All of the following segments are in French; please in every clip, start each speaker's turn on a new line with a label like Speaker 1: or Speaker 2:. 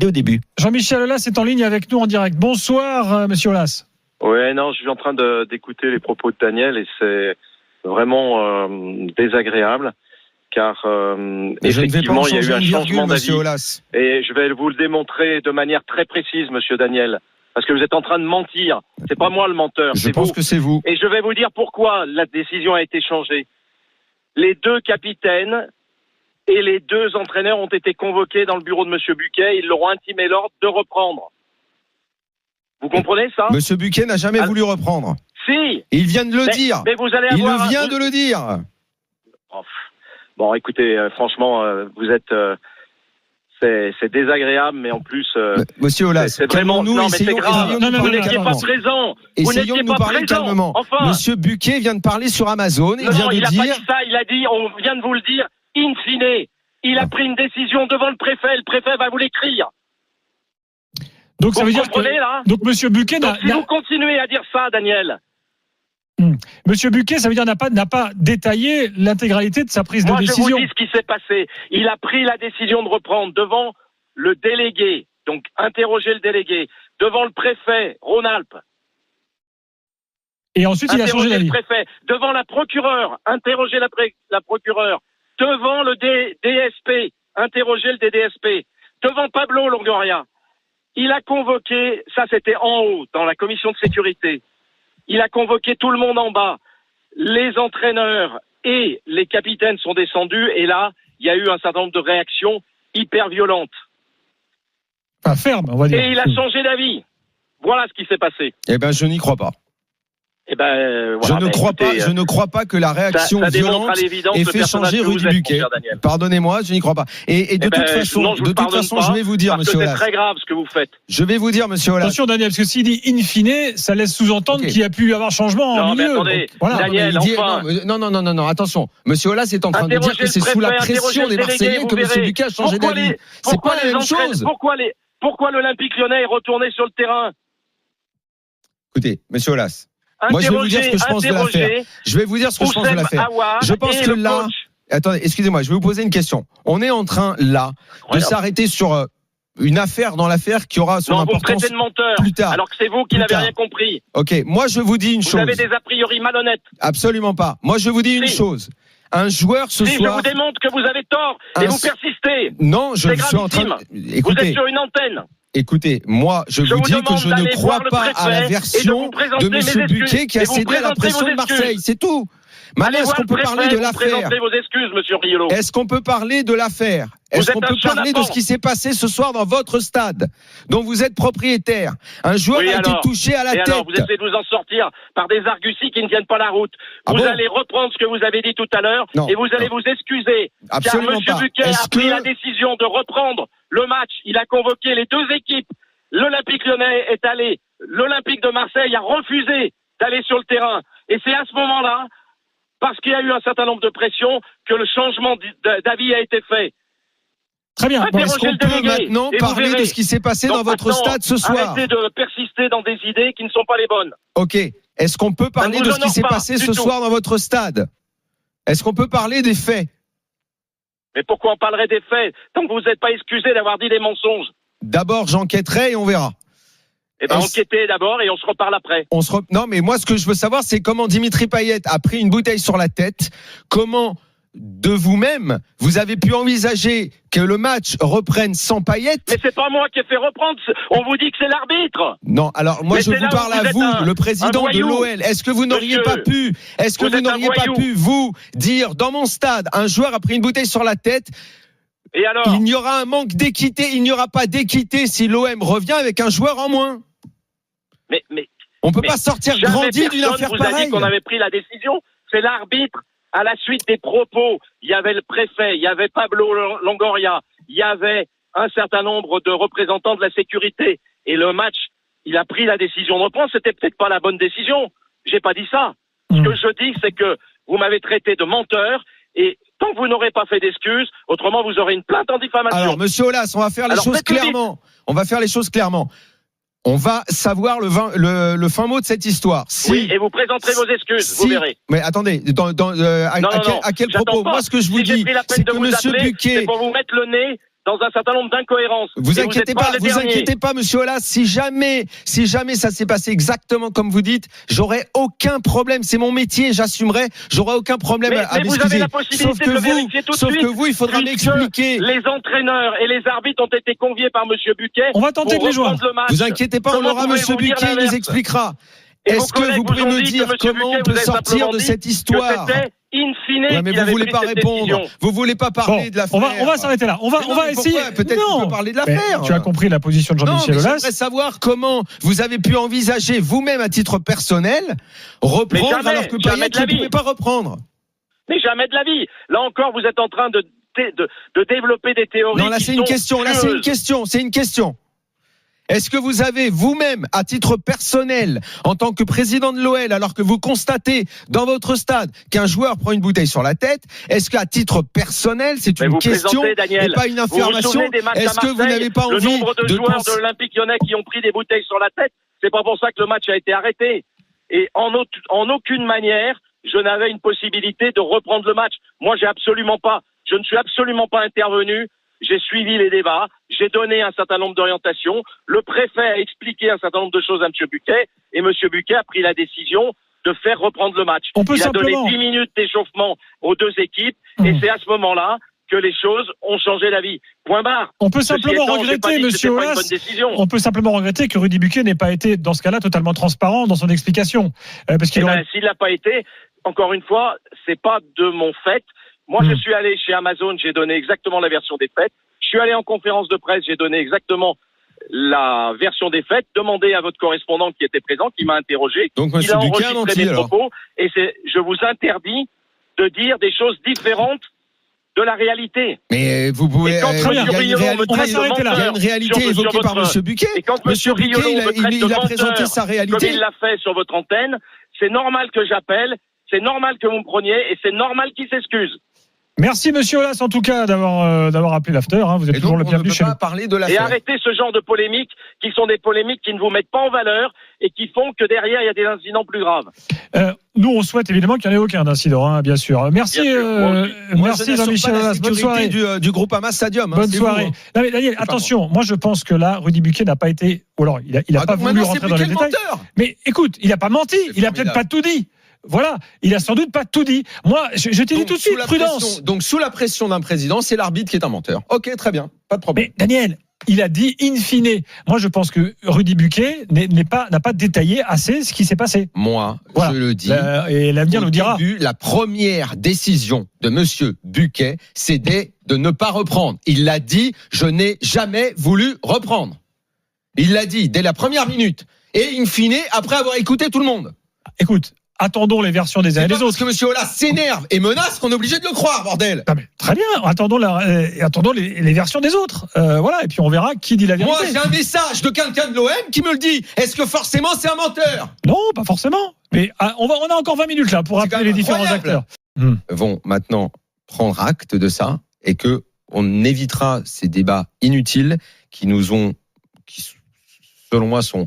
Speaker 1: dès au début.
Speaker 2: Jean-Michel Aulas est en ligne avec nous en direct. Bonsoir, monsieur Aulas.
Speaker 3: Ouais, non, je suis en train d'écouter les propos de Daniel et c'est vraiment désagréable car effectivement il y a eu un changement d'avis et je vais vous le démontrer de manière très précise, monsieur Daniel, parce que vous êtes en train de mentir. C'est pas moi le menteur,
Speaker 1: je pense que c'est vous.
Speaker 3: Et je vais vous dire pourquoi la décision a été changée. Les deux capitaines et les deux entraîneurs ont été convoqués dans le bureau de monsieur Buquet. Ils leur ont intimé l'ordre de reprendre. Vous comprenez ça ?
Speaker 1: Monsieur Buquet n'a jamais voulu reprendre.
Speaker 3: Si.
Speaker 1: Il vient de le dire.
Speaker 3: Mais vous allez
Speaker 1: avoir... Il vient de le dire.
Speaker 3: Bon, écoutez, franchement, vous êtes... c'est désagréable, mais en plus...
Speaker 1: Monsieur Aulas,
Speaker 3: c'est vraiment... Non, mais c'est grave. Vous n'étiez pas présent.
Speaker 1: Essayons de nous parler calmement.
Speaker 3: Enfin,
Speaker 1: monsieur Buquet vient de parler sur Amazon.
Speaker 3: Il n'a pas dit ça. Il a dit, on vient de vous le dire, in fine. Il a pris une décision devant le préfet. Le préfet va vous l'écrire.
Speaker 2: Donc ça veut dire
Speaker 3: que là
Speaker 2: donc monsieur Buquet
Speaker 3: si vous continuez à dire ça, Daniel.
Speaker 2: Monsieur Buquet, ça veut dire n'a pas détaillé l'intégralité de sa prise de décision.
Speaker 3: Moi, je vous dis ce qui s'est passé. Il a pris la décision de reprendre devant le délégué, donc interroger le délégué, devant le préfet Rhône-Alpes.
Speaker 2: Et ensuite, il a changé d'avis.
Speaker 3: Le préfet, devant la procureure, interroger la procureure, devant le DSP, interroger le DDSP, devant Pablo Longoria. Il a convoqué, ça c'était en haut, dans la commission de sécurité, il a convoqué tout le monde en bas. Les entraîneurs et les capitaines sont descendus et là, il y a eu un certain nombre de réactions hyper violentes.
Speaker 2: Enfin, ferme, on va dire.
Speaker 3: Et il a changé d'avis. Voilà ce qui s'est passé.
Speaker 1: Eh ben, je n'y crois pas.
Speaker 3: Eh ben, voilà,
Speaker 1: je ne crois pas que la réaction violente ait fait changer Rudy Buquet. Pardonnez-moi, je n'y crois pas. Et de toute façon, je vais vous dire, monsieur Aulas.
Speaker 3: C'est très grave ce que vous faites.
Speaker 1: Je vais vous dire, monsieur Aulas.
Speaker 2: Attention, Daniel, parce que s'il dit in fine, ça laisse sous-entendre qu'il y a pu y avoir changement en milieu.
Speaker 3: Attendez, voilà. Daniel,
Speaker 1: non, attention. Monsieur Aulas est en train de dire que c'est sous la pression des Marseillais que monsieur Buquet a changé d'avis. C'est pas la même chose.
Speaker 3: Pourquoi l'Olympique Lyonnais est retourné sur le terrain?
Speaker 1: Écoutez, monsieur Aulas. Moi, je vais vous dire ce que je pense de l'affaire. Je pense que là... Attendez, excusez-moi, je vais vous poser une question. On est en train, là, de s'arrêter sur une affaire dans l'affaire qui aura son importance
Speaker 3: vous me traitez de menteur,
Speaker 1: plus tard.
Speaker 3: Alors que c'est vous qui n'avez rien compris.
Speaker 1: Ok, moi, je vous dis une chose.
Speaker 3: Vous avez des a priori malhonnêtes.
Speaker 1: Absolument pas. Moi, je vous dis une chose. Un joueur ce soir...
Speaker 3: je vous démontre que vous avez tort et vous persistez.
Speaker 1: Non, je suis en train de...
Speaker 3: Écoutez, vous êtes sur une antenne.
Speaker 1: Écoutez, moi, je vous dis que je ne crois pas à la version de M. Buquet qui a cédé à la pression de Marseille. C'est tout. Maintenant, est-ce qu'on peut parler de l'affaire ?
Speaker 3: Vos excuses, monsieur Riolo.
Speaker 1: Est-ce qu'on peut parler de l'affaire ? Est-ce qu'on peut parler de ce qui s'est passé ce soir dans votre stade, dont vous êtes propriétaire ? Un joueur a été touché à la tête.
Speaker 3: Alors, vous essayez de vous en sortir par des arguties qui ne tiennent pas la route. Vous allez reprendre ce que vous avez dit tout à l'heure et vous allez vous excuser.
Speaker 1: Absolument
Speaker 3: car M. Buquet a pris la décision de reprendre le match. Il a convoqué les deux équipes. L'Olympique Lyonnais est allé. L'Olympique de Marseille a refusé d'aller sur le terrain. Et c'est à ce moment-là, parce qu'il y a eu un certain nombre de pressions, que le changement d'avis a été fait.
Speaker 2: Très bien.
Speaker 1: Est-ce qu'on peut maintenant parler de ce qui s'est passé dans votre stade ce soir ?
Speaker 3: Arrêtez de persister dans des idées qui ne sont pas les bonnes.
Speaker 1: Ok. Est-ce qu'on peut parler de ce qui s'est passé ce soir dans votre stade ? Est-ce qu'on peut parler des faits ?
Speaker 3: Mais pourquoi on parlerait des faits tant que vous n'êtes pas excusé d'avoir dit des mensonges ?
Speaker 1: D'abord, j'enquêterai et on verra.
Speaker 3: Eh ben, enquêtez d'abord et on se reparle après.
Speaker 1: Non, mais moi, ce que je veux savoir, c'est comment Dimitri Payet a pris une bouteille sur la tête. Comment, de vous-même, vous avez pu envisager que le match reprenne sans Payet.
Speaker 3: Mais c'est pas moi qui ai fait reprendre. On vous dit que c'est l'arbitre.
Speaker 1: Non, alors moi, je vous parle à vous, le président de l'OL. Est-ce que vous n'auriez pas pu, vous, dire, dans mon stade, un joueur a pris une bouteille sur la tête.
Speaker 3: Et alors ?
Speaker 1: Il y aura un manque d'équité. Il n'y aura pas d'équité si l'OM revient avec un joueur en moins.
Speaker 3: Mais
Speaker 1: on peut pas sortir grandi d'une affaire pareille.
Speaker 3: Vous avez dit qu'on avait pris la décision. C'est l'arbitre. À la suite des propos, il y avait le préfet, il y avait Pablo Longoria, il y avait un certain nombre de représentants de la sécurité. Et le match, il a pris la décision de reprendre. C'était peut-être pas la bonne décision. J'ai pas dit ça. Ce que je dis, c'est que vous m'avez traité de menteur et tant que vous n'aurez pas fait d'excuses, autrement vous aurez une plainte en diffamation.
Speaker 1: Alors, monsieur Aulas, on va faire les choses clairement. On va faire les choses clairement. On va savoir le fin mot de cette histoire.
Speaker 3: Oui, et vous présenterez vos excuses, vous verrez.
Speaker 1: Mais attendez, à quel propos ? Moi, ce que je vous dis, c'est que monsieur Buquet...
Speaker 3: C'est pour vous mettre le nez dans un certain nombre d'incohérences.
Speaker 1: Vous inquiétez pas, monsieur Aulas. Si jamais ça s'est passé exactement comme vous dites, j'aurais aucun problème. C'est mon métier, j'assumerai. J'aurais aucun problème à
Speaker 3: m'excuser. Vous avez la possibilité de le vérifier tout de suite.
Speaker 1: Sauf que vous, il faudra m'expliquer.
Speaker 3: Les entraîneurs et les arbitres ont été conviés par monsieur Buquet.
Speaker 2: On va tenter de les joindre.
Speaker 1: Vous inquiétez pas, on aura monsieur Buquet, il nous expliquera. Est-ce que vous pouvez me dire comment on peut sortir de cette histoire?
Speaker 3: In fine,
Speaker 1: ouais, mais vous voulez pas répondre. Vous voulez pas parler de l'affaire.
Speaker 2: On va s'arrêter là. On va essayer.
Speaker 1: Peut-être qu'on peut parler de l'affaire.
Speaker 2: Tu as compris la position de Jean-Michel Aulas.
Speaker 1: J'aimerais savoir comment vous avez pu envisager vous-même à titre personnel reprendre alors que Payet ne pouvait pas reprendre.
Speaker 3: Mais jamais de la vie. Là encore, vous êtes en train de développer des théories.
Speaker 1: Non, là c'est une question. Là c'est une question. Est-ce que vous avez vous-même, à titre personnel, en tant que président de l'OL, alors que vous constatez dans votre stade qu'un joueur prend une bouteille sur la tête, est-ce qu'à titre personnel, c'est une question et pas une affirmation? Est-ce que vous n'avez pas envie
Speaker 3: le nombre de joueurs de l'Olympique Lyonnais qui ont pris des bouteilles sur la tête? C'est pas pour ça que le match a été arrêté. Et en aucune manière, je n'avais une possibilité de reprendre le match. Moi, je ne suis absolument pas intervenu. J'ai suivi les débats, j'ai donné un certain nombre d'orientations, le préfet a expliqué un certain nombre de choses à M. Buquet, et M. Buquet a pris la décision de faire reprendre le match. Il a donné 10 minutes d'échauffement aux deux équipes, et c'est à ce moment-là que les choses ont changé la vie. Point barre.
Speaker 2: On peut simplement regretter, monsieur Aulas, on peut simplement regretter que Rudy Buquet n'ait pas été, dans ce cas-là, totalement transparent dans son explication. Parce qu'il
Speaker 3: s'il n'a pas été, encore une fois, c'est pas de mon fait. Moi, je suis allé chez Amazon, j'ai donné exactement la version des faits. Je suis allé en conférence de presse, j'ai donné exactement la version des faits. Demandez à votre correspondant qui était présent, qui m'a interrogé.
Speaker 1: Donc, M. Buquet a menti, alors.
Speaker 3: Et je vous interdis de dire des choses différentes de la réalité.
Speaker 1: Mais vous pouvez. Il y a une réalité évoquée par M. Buquet.
Speaker 3: Et quand M. Buquet, il a présenté sa réalité. Comme il l'a fait sur votre antenne, c'est normal que j'appelle, c'est normal que vous me preniez, et c'est normal qu'il s'excuse.
Speaker 2: Merci monsieur Aulas en tout cas d'avoir appelé l'after. Vous êtes toujours le bienvenu chez nous.
Speaker 1: Parler de l'affaire.
Speaker 3: Et arrêtez ce genre de polémiques qui sont des polémiques qui ne vous mettent pas en valeur et qui font que derrière il y a des incidents plus graves.
Speaker 2: Nous on souhaite évidemment qu'il n'y en ait aucun d'incident, bien sûr. Merci, merci Jean-Michel Aulas. Bonne soirée
Speaker 1: du groupe Ama Stadium.
Speaker 2: Bonne soirée. Non, mais Daniel, attention, moi je pense que là Rudy Buquet n'a pas été, ou alors il a pas voulu rentrer dans les détails. Mais écoute, il n'a pas menti, il a peut-être pas tout dit. Voilà, il a sans doute pas tout dit. Moi, je t'ai dit tout de suite, prudence.
Speaker 1: Donc, sous la pression d'un président, c'est l'arbitre qui est un menteur. Ok, très bien, pas de problème.
Speaker 2: Mais Daniel, il a dit in fine. Moi, je pense que Rudy Buquet n'a pas détaillé assez ce qui s'est passé.
Speaker 1: Moi, voilà. Je le dis.
Speaker 2: Et l'avenir nous dira.
Speaker 1: La première décision de Monsieur Buquet, c'était de ne pas reprendre. Il l'a dit, je n'ai jamais voulu reprendre. Il l'a dit dès la première minute. Et in fine, après avoir écouté tout le monde.
Speaker 2: Écoute. Attendons les versions des uns et des autres.
Speaker 1: Parce que M. Aulas s'énerve et menace qu'on est obligé de le croire, bordel.
Speaker 2: Ah mais, très bien, attendons les versions des autres. Voilà, et puis on verra qui dit la vérité.
Speaker 1: Moi, j'ai un message de quelqu'un de l'OM qui me le dit. Est-ce que forcément c'est un menteur?
Speaker 2: Non, pas forcément. Mais on a encore 20 minutes là pour rappeler les différents acteurs.
Speaker 1: Vont maintenant prendre acte de ça et que on évitera ces débats inutiles qui selon moi sont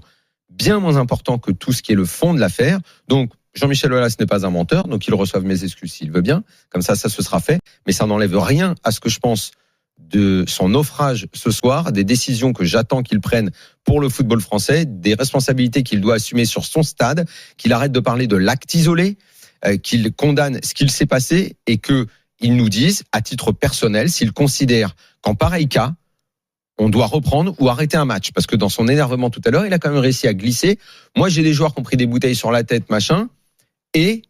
Speaker 1: bien moins importants que tout ce qui est le fond de l'affaire. Donc Jean-Michel Aulas n'est pas un menteur, donc il reçoive mes excuses s'il veut bien. Comme ça se sera fait. Mais ça n'enlève rien à ce que je pense de son naufrage ce soir, des décisions que j'attends qu'il prenne pour le football français, des responsabilités qu'il doit assumer sur son stade, qu'il arrête de parler de l'acte isolé, qu'il condamne ce qu'il s'est passé et qu'il nous dise, à titre personnel, s'il considère qu'en pareil cas, on doit reprendre ou arrêter un match. Parce que dans son énervement tout à l'heure, il a quand même réussi à glisser. Moi, j'ai des joueurs qui ont pris des bouteilles sur la tête, machin. Et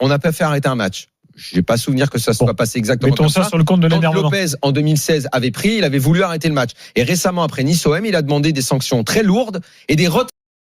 Speaker 1: on n'a pas fait arrêter un match. Je n'ai pas souvenir que ça soit passé exactement comme ça.
Speaker 2: Sur le compte de l'énervement.
Speaker 1: Lopez, en 2016, avait pris, il avait voulu arrêter le match. Et récemment, après Nice-OM, il a demandé des sanctions très lourdes et des retraits.